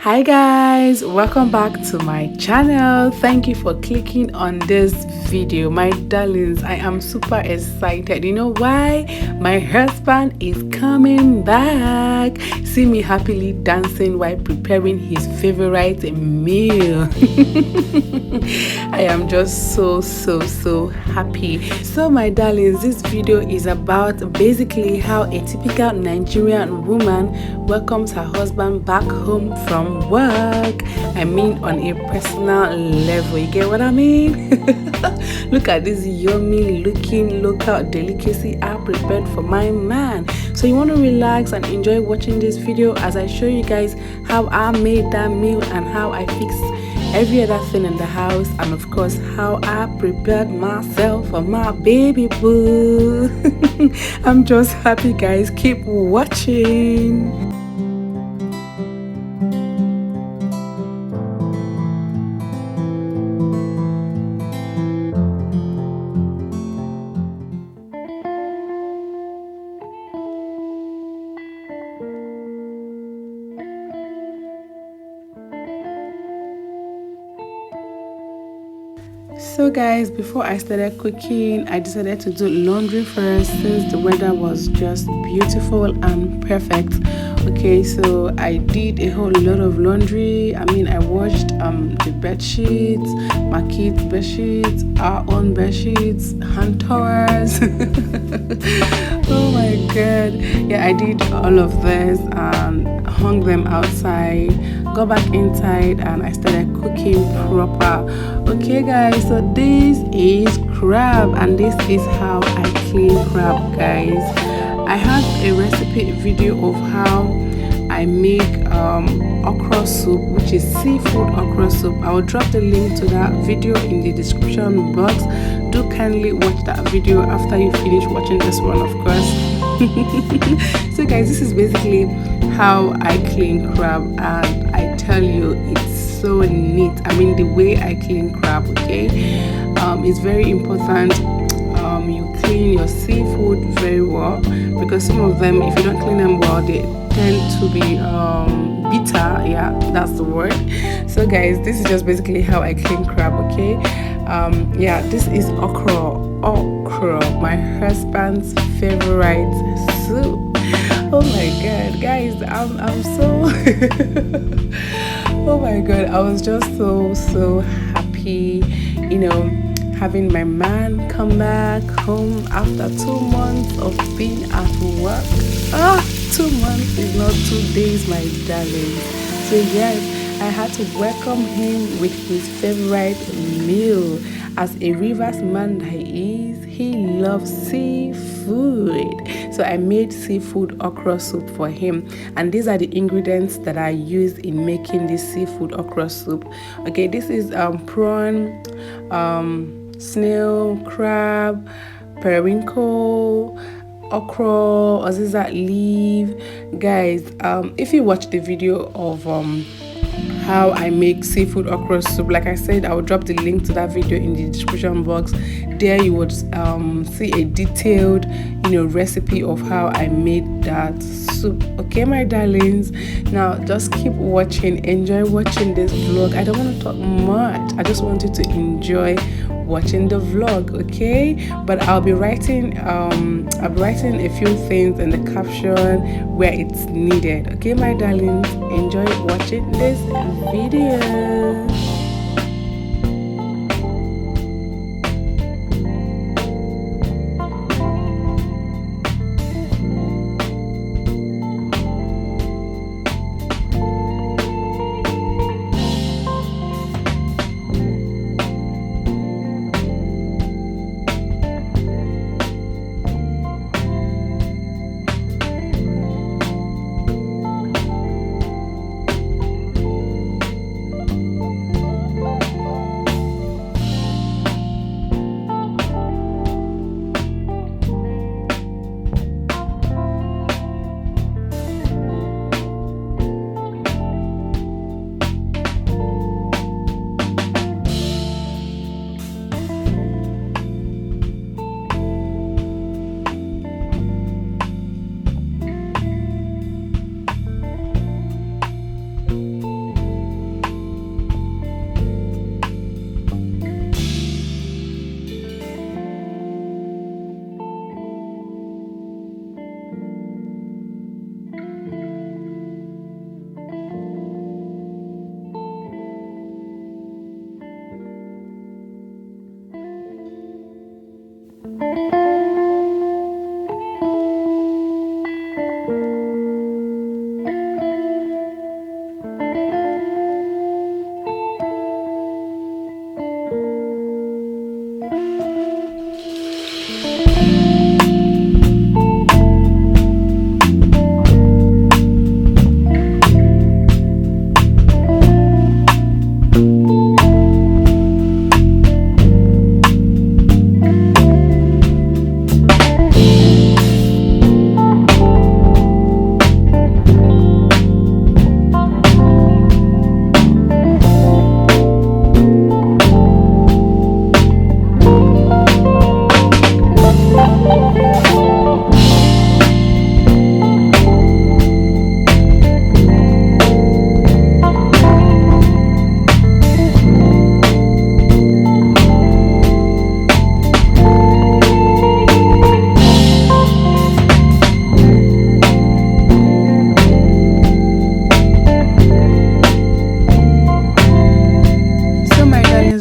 Hi guys, welcome back to my channel. Thank you for clicking on this video, my darlings. I am super excited. You know why? My husband is coming back. See me happily dancing while preparing his favorite meal. I am just so happy. So my darlings, this video is about basically how a typical Nigerian woman welcomes her husband back home from work. I mean, on a personal level. You get what I mean? Look at this yummy looking local delicacy I prepared for my man. So you want to relax and enjoy watching this video as I show you guys how I made that meal and how I fixed every other thing in the house, and of course how I prepared myself for my baby boo. I'm just happy, guys. Keep watching. So guys, before I started cooking, I decided to do laundry first since the weather was just beautiful and perfect. Okay, so I did a whole lot of laundry. I mean, I washed the bed sheets, my kids' bed sheets, our own bed sheets, hand towels. Oh my god. Yeah, I did all of this and hung them outside, got back inside, and I started cooking proper. Okay guys, so this is crab and this is how I clean crab, guys. I have a recipe video of how I make okra soup, which is seafood okra soup. I will drop the link to that video in the description box. Do kindly watch that video after you finish watching this one, of course. So guys, this is basically how I clean crab, and I tell you, it's so neat. I mean, the way I clean crab, okay, it's very important. You clean your seafood very well, because some of them, if you don't clean them well, they tend to be bitter. Yeah, that's the word. So guys, this is just basically how I clean crab. Okay, yeah, this is okra, my husband's favorite soup. Oh my god, guys, I'm so oh my god, I was just so happy, you know, having my man come back home after 2 months of being at work. 2 months is not 2 days, my darling. So yes, I had to welcome him with his favorite meal. As a rivers man that he is, he loves seafood. So I made seafood okra soup for him, and these are the ingredients that I used in making this seafood okra soup. Okay, this is prawn, snail, crab, periwinkle, okra, aziza leaf. Guys, if you watch the video of how I make seafood okra soup, like I said, I will drop the link to that video in the description box. There you would see a detailed, you know, recipe of how I made that soup. Okay, my darlings, now just keep watching, enjoy watching this vlog. I don't want to talk much, I just want you to enjoy watching the vlog, okay? But I'll be writing a few things in the caption where it's needed. Okay, my darlings, enjoy watching this video.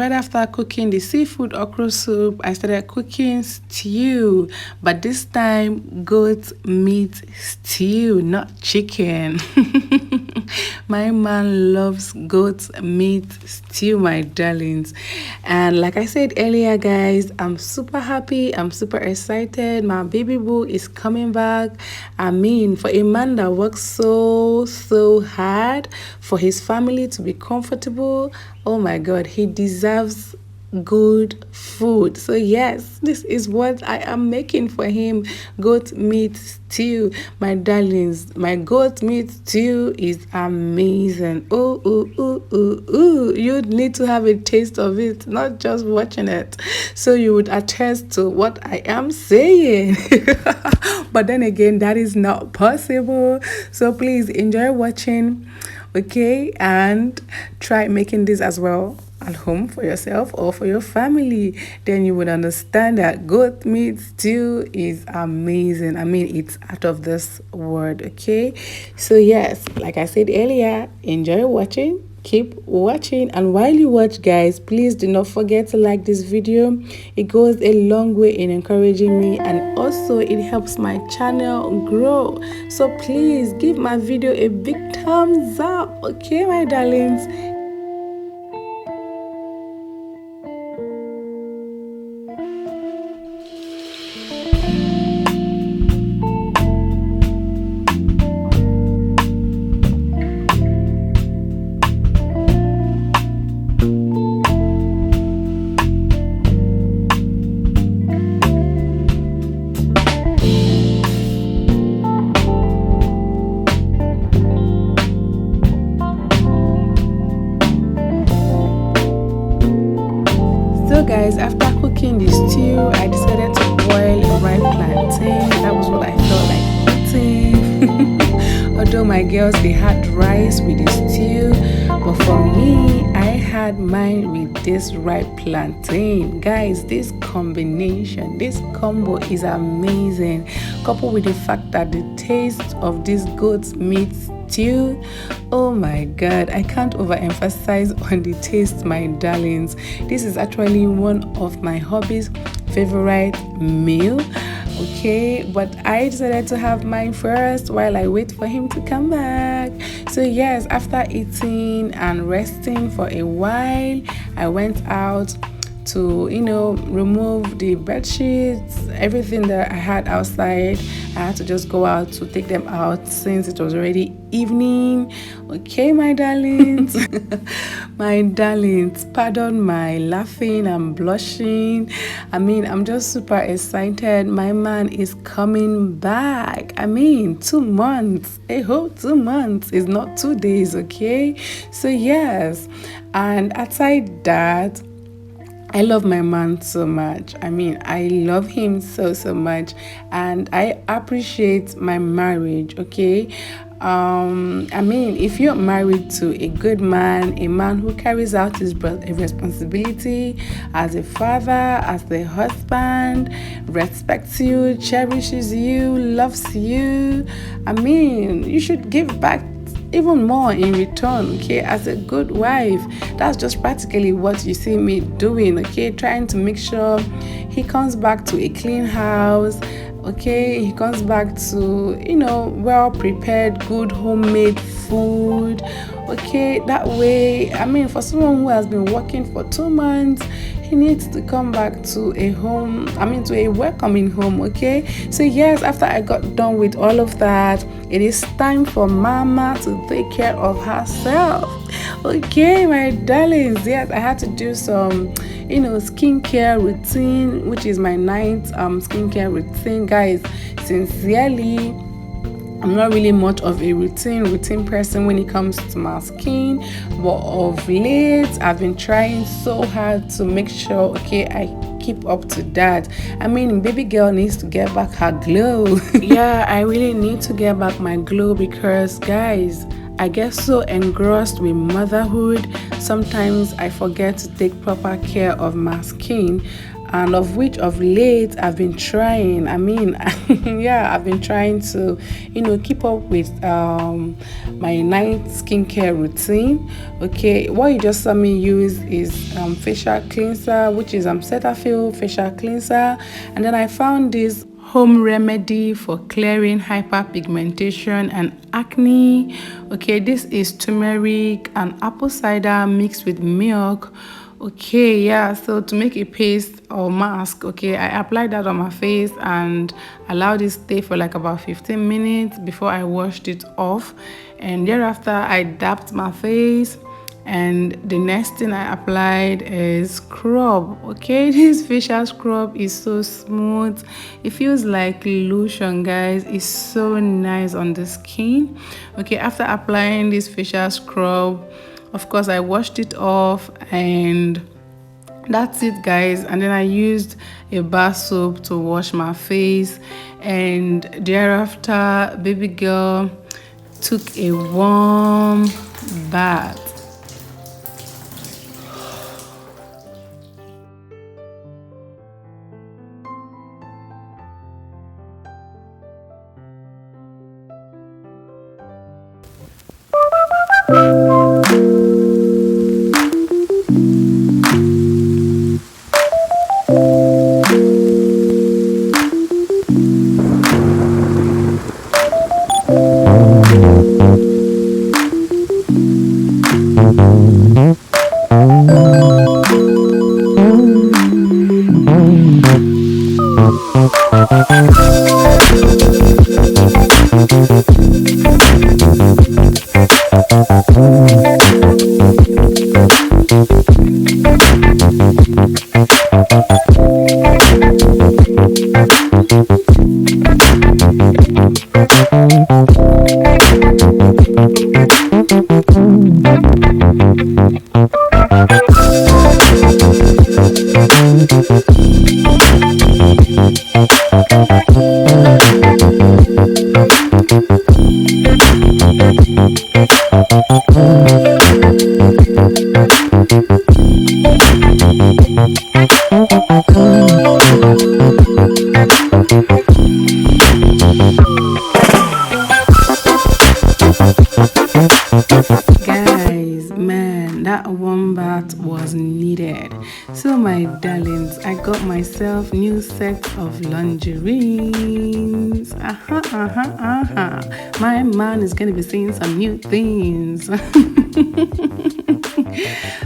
right after cooking the seafood okra soup, I started cooking stew, but this time goat meat stew, not chicken. My man loves goat meat stew, my darlings. And like I said earlier, guys, I'm super happy. I'm super excited. My baby boo is coming back. I mean, for a man that works so hard for his family to be comfortable, oh my God, he deserves good food. So yes, this is what I am making for him. Goat meat stew, my darlings. My goat meat stew is amazing. Oh, you need to have a taste of it, not just watching it, so you would attest to what I am saying. But then again, that is not possible, so please enjoy watching, okay, and try making this as well at home for yourself or for your family. Then you would understand that goat meat stew is amazing. I mean, it's out of this world, okay? So yes, like I said earlier, enjoy watching, keep watching, and while you watch, guys, please do not forget to like this video. It goes a long way in encouraging me, and also it helps my channel grow. So please give my video a big thumbs up, okay, my darlings? So guys, after cooking the stew, I decided to boil a ripe plantain. That was what I felt like eating. Although my girls, they had rice with the stew, but for me, I had mine with this ripe plantain. Guys, this combination, this combo is amazing, coupled with the fact that the taste of this goat meat stew, oh my God, I can't overemphasize on the taste, my darlings. This is actually one of my hubby's favorite meal, okay, but I decided to have mine first while I wait for him to come back. So yes, after eating and resting for a while, I went out to, remove the bed sheets, everything that I had outside. I had to just go out to take them out since it was already evening. Okay, my darlings. My darlings, pardon my laughing and blushing. I mean, I'm just super excited. My man is coming back. I mean, 2 months. I hope 2 months is not 2 days, okay? So yes, and aside that, I love my man so much. I mean, I love him so much, and I appreciate my marriage, okay? I mean, if you're married to a good man, a man who carries out his responsibility as a father, as a husband, respects you, cherishes you, loves you, I mean, you should give back even more in return, okay, as a good wife. That's just practically what you see me doing, okay, trying to make sure he comes back to a clean house, okay, he comes back to, well prepared, good homemade food, okay. That way, I mean, for someone who has been working for 2 months, he needs to come back to a home, to a welcoming home, okay? So yes, after I got done with all of that, it is time for mama to take care of herself. Okay, my darlings, yes, I had to do some, skincare routine, which is my night skincare routine. Guys, sincerely, I'm not really much of a routine person when it comes to my skin, but of late I've been trying so hard to make sure, okay, I keep up to that. I mean, baby girl needs to get back her glow. Yeah, I really need to get back my glow because, guys, I get so engrossed with motherhood. Sometimes I forget to take proper care of my skin. and of which of late I've been trying. I mean, yeah, I've been trying to, keep up with my night skincare routine. Okay, what you just saw me use is facial cleanser, which is Cetaphil facial cleanser, and then I found this home remedy for clearing hyperpigmentation and acne. Okay, this is turmeric and apple cider mixed with milk. Okay, yeah, so to make a paste or mask, okay, I applied that on my face and allowed it stay for like about 15 minutes before I washed it off, and thereafter I dapped my face. And the next thing I applied is scrub. Okay, this facial scrub is so smooth. It feels like lotion, guys. It's so nice on the skin. Okay, after applying this facial scrub, of course I washed it off, and that's it, guys. And then I used a bar soap to wash my face, and thereafter baby girl took a warm bath. Guys, man, that warm bath was needed. So my darlings, I got myself new set of lingeries. My man is gonna be seeing some new things.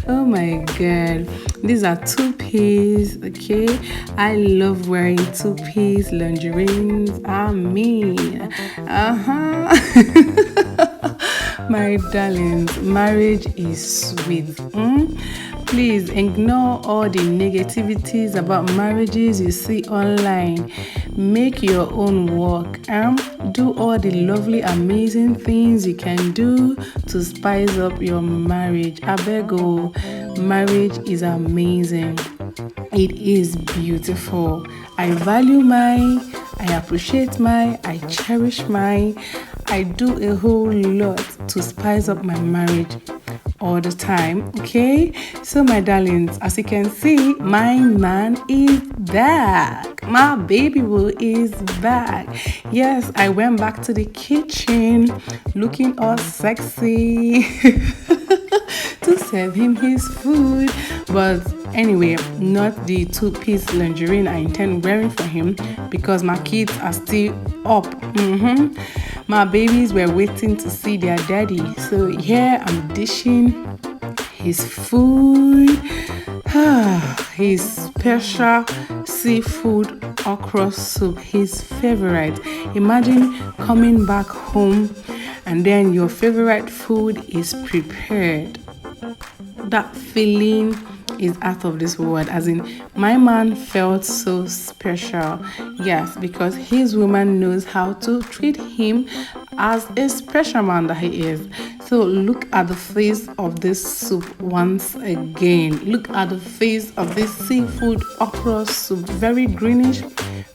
Oh my god, these are two-piece. Okay, I love wearing two-piece lingeries. I mean, my darlings, marriage is sweet. Please ignore all the negativities about marriages you see online. Make your own work. Do all the lovely, amazing things you can do to spice up your marriage. I beg you, marriage is amazing. It is beautiful. I value mine. I appreciate mine. I cherish mine. I do a whole lot to spice up my marriage all the time. Okay, so my darlings, as you can see, my man is back. My baby boo is back. Yes, I went back to the kitchen looking all sexy to serve him his food. But anyway, not the two-piece lingerie I intend wearing for him because my kids are still up. My babies were waiting to see their daddy. So here I'm dishing his food. His special seafood okra soup, his favorite. Imagine coming back home and then your favorite food is prepared. That feeling is out of this world. As in, my man felt so special. Yes, because his woman knows how to treat him as a special man that he is. So look at the face of this soup once again. Look at the face of this seafood okra soup. Very greenish,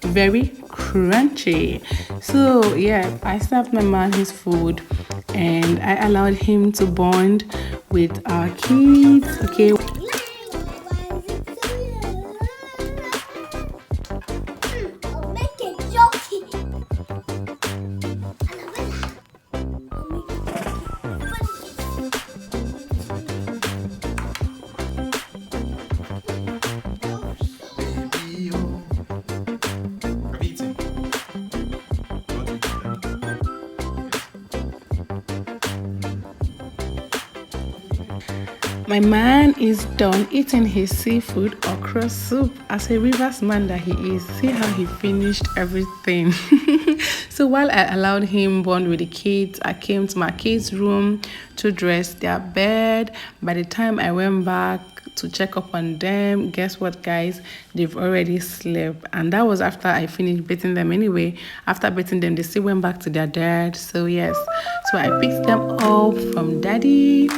very crunchy. So yeah, I served my man his food and I allowed him to bond with our kids. Okay. My man is done eating his seafood okra soup. As a rivers man that he is, see how he finished everything. So while I allowed him bond with the kids, I came to my kids' room to dress their bed. By the time I went back to check up on them, guess what, guys? They've already slept. And that was after I finished bathing them anyway. After bathing them, they still went back to their dad. So yes, so I picked them up from daddy,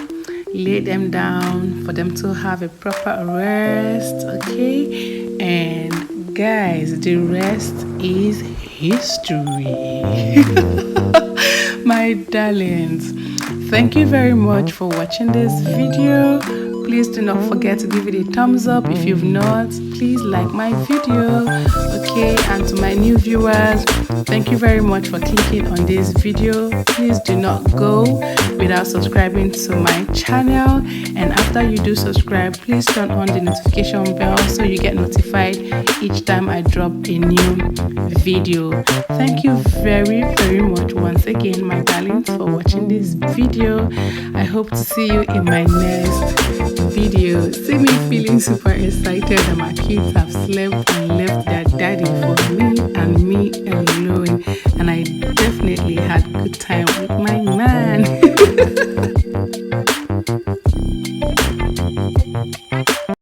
lay them down for them to have a proper rest, okay? And guys, the rest is history. My darlings, thank you very much for watching this video. Please do not forget to give it a thumbs up. If you've not, please like my video, okay? And to my new viewers, thank you very much for clicking on this video. Please do not go without subscribing to my channel, and after you do subscribe, please turn on the notification bell so you get notified each time I drop a new video. Thank you very much once again, my darlings, for watching this video. I hope to see you in my next video. See me feeling super excited that my kids have slept and left their daddy for me and me alone, and I definitely had a good time with